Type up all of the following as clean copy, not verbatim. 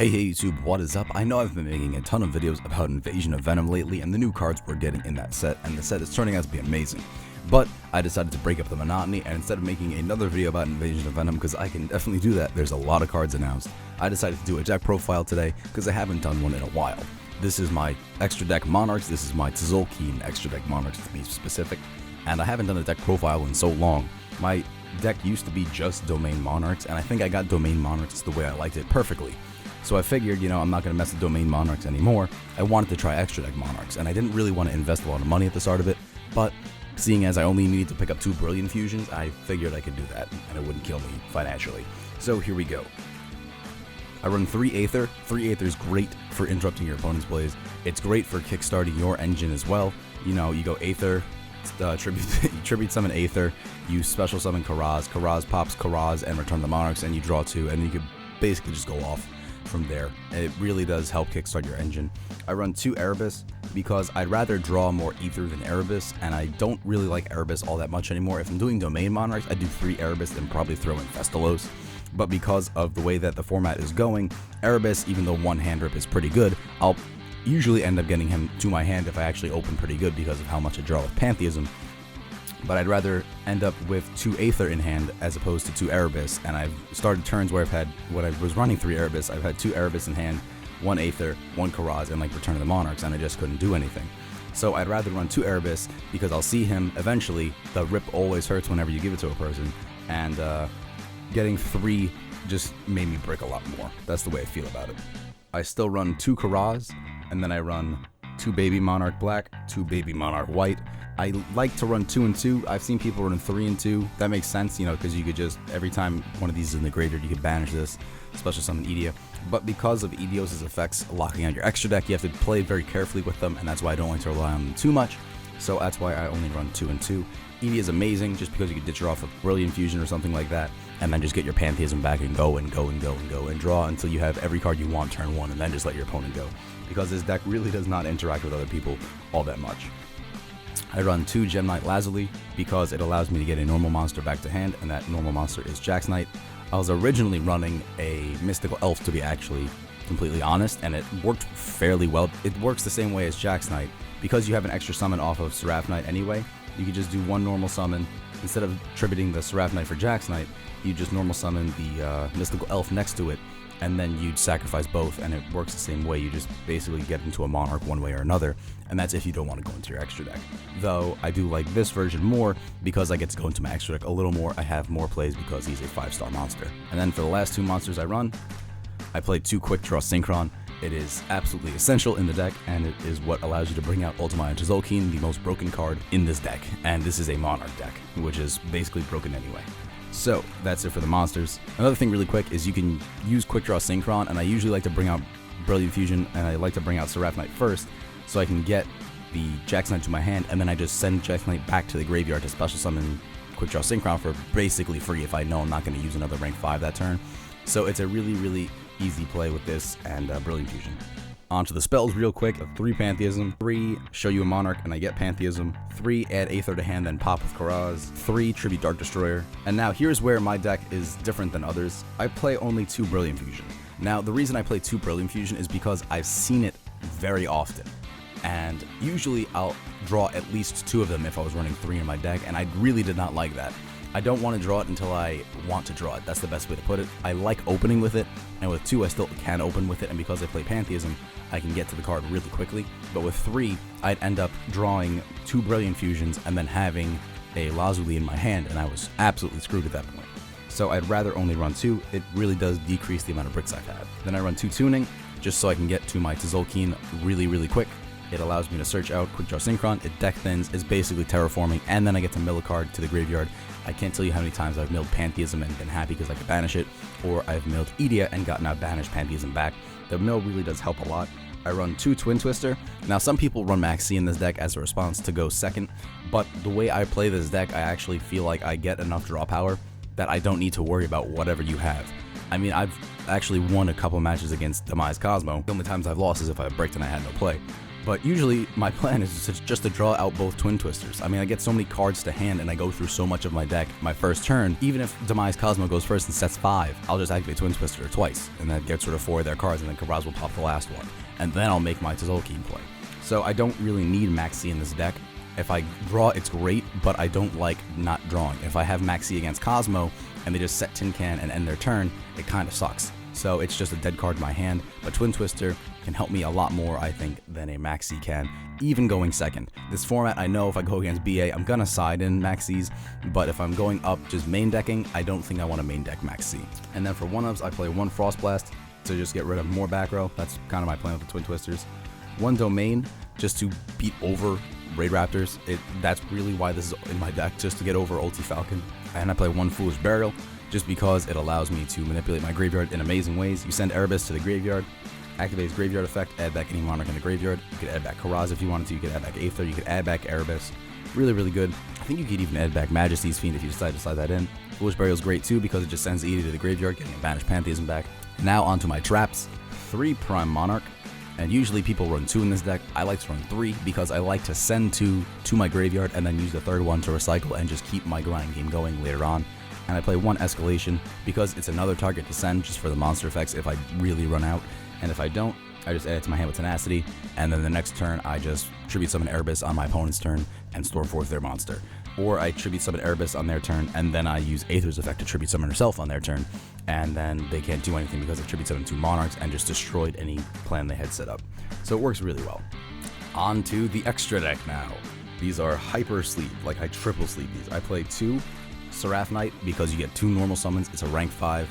Hey YouTube, what is up? I know I've been making a ton of videos about Invasion of Venom lately and the new cards we're getting in that set, and the set is turning out to be amazing. But I decided to break up the monotony, and instead of making another video about Invasion of Venom, because I can definitely do that, there's a lot of cards announced, I decided to do a deck profile today because I haven't done one in a while. This is my extra deck Monarchs, this is my Tzolkin extra deck Monarchs to be specific, and I haven't done a deck profile in so long. My deck used to be just Domain Monarchs, and I think I got Domain Monarchs the way I liked it perfectly. So I figured, I'm not going to mess with Domain Monarchs anymore. I wanted to try Extra Deck Monarchs, and I didn't really want to invest a lot of money at the start of it, but seeing as I only needed to pick up 2 Brilliant Fusions, I figured I could do that, and it wouldn't kill me financially. So here we go. I run 3 Aether. 3 Aether is great for interrupting your opponent's plays. It's great for kickstarting your engine as well. You go Aether, tribute summon Aether, you special summon Karaz. Karaz pops Karaz and return the Monarchs, and you draw 2, and you could basically just go off from there. It really does help kickstart your engine. I run 2 Erebus because I'd rather draw more Ether than Erebus, and I don't really like Erebus all that much anymore. If I'm doing Domain Monarchs, I do 3 Erebus and probably throw in Festalos. But because of the way that the format is going, Erebus, even though one hand rip is pretty good, I'll usually end up getting him to my hand if I actually open pretty good because of how much I draw with Pantheism. But I'd rather end up with 2 Aether in hand as opposed to 2 Erebus, and I've started turns where when I was running 3 Erebus, I've had 2 Erebus in hand, 1 Aether, 1 Karaz, and Return of the Monarchs, and I just couldn't do anything. So I'd rather run 2 Erebus because I'll see him eventually. The rip always hurts whenever you give it to a person, and getting 3 just made me break a lot more. That's the way I feel about it. I still run 2 Karaz, and then I run 2 Baby Monarch Black, 2 Baby Monarch White. I like to run 2 and 2. I've seen people run 3 and 2. That makes sense, because you could just, every time one of these is in the graveyard, you could banish this, special summon Yugioh. But because of Yugioh's effects locking out your extra deck, you have to play very carefully with them, and that's why I don't like to rely on them too much. So that's why I only run 2 and 2. Yugioh is amazing just because you can ditch her off a Brilliant Fusion or something like that, and then just get your Pantheism back and go and go and go and go and draw until you have every card you want turn 1, and then just let your opponent go. Because this deck really does not interact with other people all that much. I run 2 Gem Knight Lazuli because it allows me to get a normal monster back to hand, and that normal monster is Jax Knight. I was originally running a Mystical Elf, to be actually completely honest, and it worked fairly well. It works the same way as Jax Knight. Because you have an extra summon off of Seraph Knight anyway, you could just do 1 normal summon. Instead of tributing the Seraph Knight for Jax Knight, you just normal summon the Mystical Elf next to it, and then you'd sacrifice both, and it works the same way. You just basically get into a Monarch one way or another, and that's if you don't want to go into your extra deck. Though, I do like this version more because I get to go into my extra deck a little more. I have more plays because he's a 5-star monster. And then for the last 2 monsters I run, I play 2 Quick Draw Synchron. It is absolutely essential in the deck, and it is what allows you to bring out Ultimate Tzolkin, the most broken card in this deck. And this is a Monarch deck, which is basically broken anyway. So, that's it for the monsters. Another thing really quick is you can use Quick Draw Synchron, and I usually like to bring out Brilliant Fusion, and I like to bring out Seraph Knight first, so I can get the Jax Knight to my hand, and then I just send Jax Knight back to the graveyard to special summon Quick Draw Synchron for basically free if I know I'm not going to use another rank 5 that turn. So it's a really, really easy play with this and Brilliant Fusion. On to the spells real quick. 3 Pantheism, 3 show you a Monarch and I get Pantheism, 3 add Aether to hand then pop with Karaz, 3 tribute Dark Destroyer. And now here's where my deck is different than others. I play only 2 Brilliant Fusion. Now the reason I play 2 Brilliant Fusion is because I've seen it very often. And usually I'll draw at least 2 of them if I was running 3 in my deck, and I really did not like that. I don't want to draw it until I want to draw it. That's the best way to put it. I like opening with it, and with 2 I still can open with it, and because I play Pantheism, I can get to the card really quickly. But with 3, I'd end up drawing 2 Brilliant Fusions and then having a Lazuli in my hand, and I was absolutely screwed at that point. So I'd rather only run 2. It really does decrease the amount of bricks I've had. Then I run 2 Tuning, just so I can get to my Tzolkin really, really quick. It allows me to search out Quick Draw Synchron, it deck thins, is basically terraforming, and then I get to mill a card to the graveyard. I can't tell you how many times I've milled Pantheism and been happy because I could banish it, or I've milled Yugioh and gotten out banished Pantheism back. The mill really does help a lot. I run 2 Twin Twister. Now some people run Max C in this deck as a response to go second, but the way I play this deck, I actually feel like I get enough draw power that I don't need to worry about whatever you have. I mean, I've actually won a couple matches against Demise Cosmo. The only times I've lost is if I bricked and I had no play. But usually my plan is just to draw out both Twin Twisters. I mean, I get so many cards to hand and I go through so much of my deck my first turn. Even if Demise Cosmo goes first and sets 5, I'll just activate Twin Twister twice, and that gets rid of 4 of their cards, and then Karaz will pop the last one. And then I'll make my Tzolkin play. So I don't really need Maxi in this deck. If I draw, it's great, but I don't like not drawing. If I have Maxi against Cosmo and they just set Tin Can and end their turn, it kind of sucks. So it's just a dead card in my hand, but Twin Twister can help me a lot more, I think, than a Maxi can, even going second. This format, I know if I go against BA, I'm gonna side in Maxis, but if I'm going up just main decking, I don't think I want to main deck Maxi. And then for 1-ups, I play 1 Frost Blast to just get rid of more back row. That's kind of my plan with the Twin Twisters. 1 Domain, just to beat over Raid Raptors. That's really why this is in my deck, just to get over Ulti Falcon. And I play 1 Foolish Burial, just because it allows me to manipulate my graveyard in amazing ways. You send Erebus to the graveyard, activate his graveyard effect, add back any Monarch in the graveyard. You could add back Karaz if you wanted to, you could add back Aether, you could add back Erebus. Really, really good. I think you could even add back Majesty's Fiend if you decide to slide that in. Foolish Burial is great too because it just sends Edie to the graveyard, getting a Banished Pantheism back. Now onto my traps. 3 Prime Monarch, and usually people run 2 in this deck. I like to run 3 because I like to send 2 to my graveyard and then use the 3rd one to recycle and just keep my grind game going later on. And I play 1 Escalation because it's another target to send just for the monster effects if I really run out. And if I don't, I just add it to my hand with Tenacity, and then the next turn I just Tribute Summon Erebus on my opponent's turn and store forth their monster. Or I Tribute Summon Erebus on their turn, and then I use Aether's effect to Tribute Summon herself on their turn, and then they can't do anything because I Tribute Summoned 2 Monarchs and just destroyed any plan they had set up. So it works really well. On to the extra deck now. These are hyper sleep, like I triple sleep these. I play 2 Seraph Knight because you get 2 normal summons. It's a rank 5.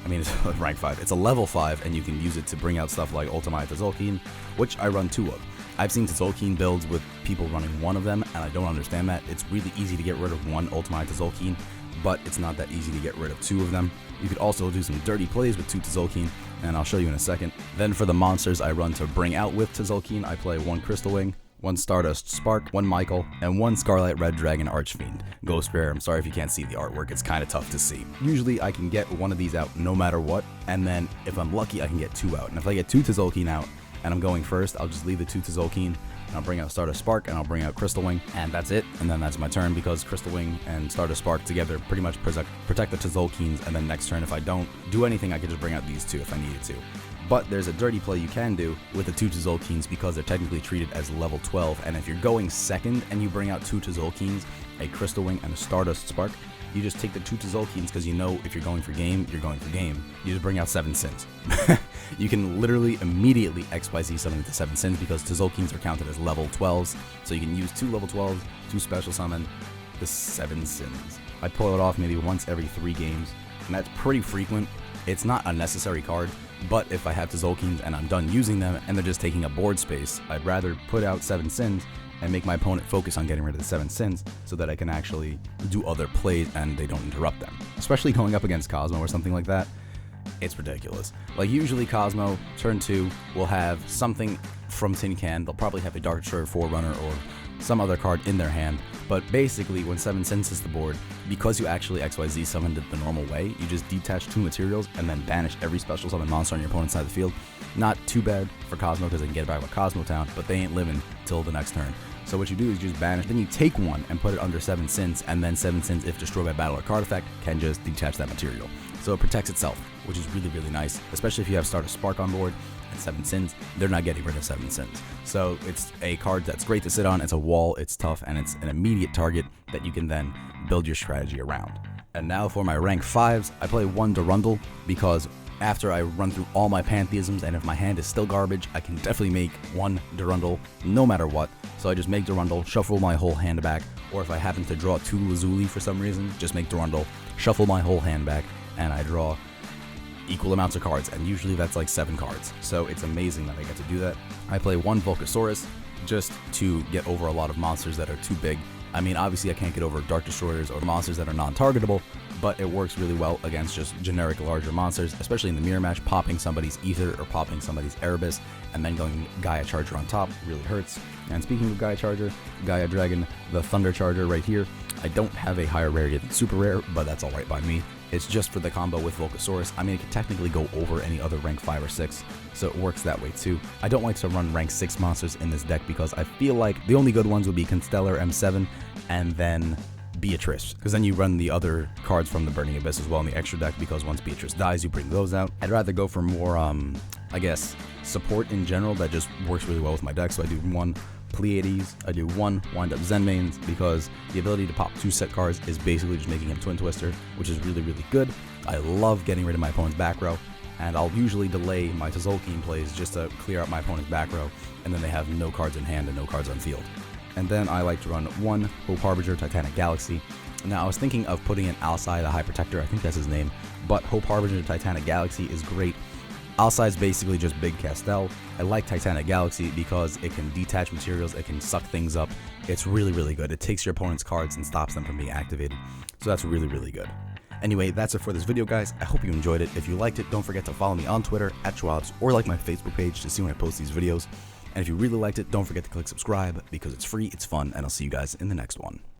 I mean, it's a rank 5. It's a level 5, and you can use it to bring out stuff like Ultimate Tzolkin, which I run 2 of. I've seen Tzolkin builds with people running 1 of them, and I don't understand that. It's really easy to get rid of 1 Ultimate Tzolkin, but it's not that easy to get rid of 2 of them. You could also do some dirty plays with 2 Tzolkin, and I'll show you in a second. Then for the monsters I run to bring out with Tzolkin, I play 1 Crystal Wing, 1 Stardust Spark, 1 Michael, and 1 Scarlet Red Dragon Archfiend. Ghost Rare, I'm sorry if you can't see the artwork, it's kind of tough to see. Usually I can get 1 of these out no matter what, and then if I'm lucky I can get 2 out. And if I get 2 Tzolkin out and I'm going first, I'll just leave the 2 Tzolkin, and I'll bring out Stardust Spark, and I'll bring out Crystal Wing, and that's it. And then that's my turn because Crystal Wing and Stardust Spark together pretty much protect the Tzolkins, and then next turn if I don't do anything I can just bring out these 2 if I needed to. But there's a dirty play you can do with the 2 Tzolkins because they're technically treated as level 12, and if you're going second and you bring out 2 Tzolkins, a Crystal Wing and a Stardust Spark, you just take the 2 Tzolkins because you know if you're going for game, you're going for game. You just bring out 7 Sins. You can literally immediately XYZ summon into 7 Sins because Tzolkins are counted as level 12s, so you can use 2 level 12s, 2 special summon, the 7 Sins. I pull it off maybe once every 3 games, and that's pretty frequent. It's not a necessary card, but if I have Tzolkins and I'm done using them and they're just taking up board space, I'd rather put out 7 Sins and make my opponent focus on getting rid of the 7 Sins so that I can actually do other plays and they don't interrupt them. Especially going up against Cosmo or something like that, it's ridiculous. Like usually Cosmo, turn 2, will have something from Tin Can. They'll probably have a Dark Destroyer Forerunner or some other card in their hand, but basically when 7 Sins is the board, because you actually XYZ summoned it the normal way, you just detach 2 materials and then banish every special summon monster on your opponent's side of the field. Not too bad for Cosmo because they can get it back with Cosmo Town, but they ain't living till the next turn. So what you do is you just banish, then you take 1 and put it under 7 Sins, and then 7 Sins, if destroyed by battle or card effect, can just detach that material. So it protects itself, which is really, really nice, especially if you have Stardust Spark on board and 7 Sins, they're not getting rid of 7 Sins. So it's a card that's great to sit on, it's a wall, it's tough, and it's an immediate target that you can then build your strategy around. And now for my rank 5s, I play 1 Durandal because after I run through all my Pantheisms, and if my hand is still garbage, I can definitely make 1 Durandal no matter what. So I just make Durandal, shuffle my whole hand back, or if I happen to draw 2 Lazuli for some reason, just make Durandal, shuffle my whole hand back, and I draw equal amounts of cards, and usually that's like 7 cards. So it's amazing that I get to do that. I play 1 Volcasaurus just to get over a lot of monsters that are too big. I mean, obviously I can't get over Dark Destroyers or monsters that are non-targetable, but it works really well against just generic larger monsters, especially in the mirror match. Popping somebody's Ether or popping somebody's Erebus and then going Gaia Charger on top really hurts. And speaking of Gaia Charger, Gaia Dragon, the Thunder Charger right here, I don't have a higher rarity than super rare, but that's alright by me. It's just for the combo with Volcasaurus. I mean, it could technically go over any other rank 5 or 6, so it works that way too. I don't like to run rank 6 monsters in this deck because I feel like the only good ones would be Constellar M7 and then Beatrice, because then you run the other cards from the Burning Abyss as well in the extra deck, because once Beatrice dies, you bring those out. I'd rather go for more, I guess, support in general that just works really well with my deck, so I do 1 Pleiades, I do 1 Wind Up Zenmaines, because the ability to pop 2 set cards is basically just making him Twin Twister, which is really, really good. I love getting rid of my opponent's back row, and I'll usually delay my Tzolkin plays just to clear out my opponent's back row, and then they have no cards in hand and no cards on field. And then I like to run 1 Hope Harbinger Titanic Galaxy. Now, I was thinking of putting in Alcide, a High Protector, I think that's his name, but Hope Harbinger Titanic Galaxy is great. Alcide's basically just Big Castel. I like Titanic Galaxy because it can detach materials, it can suck things up. It's really, really good. It takes your opponent's cards and stops them from being activated. So that's really, really good. Anyway, that's it for this video, guys. I hope you enjoyed it. If you liked it, don't forget to follow me on Twitter @Schwabs or like my Facebook page to see when I post these videos. And if you really liked it, don't forget to click subscribe because it's free, it's fun, and I'll see you guys in the next one.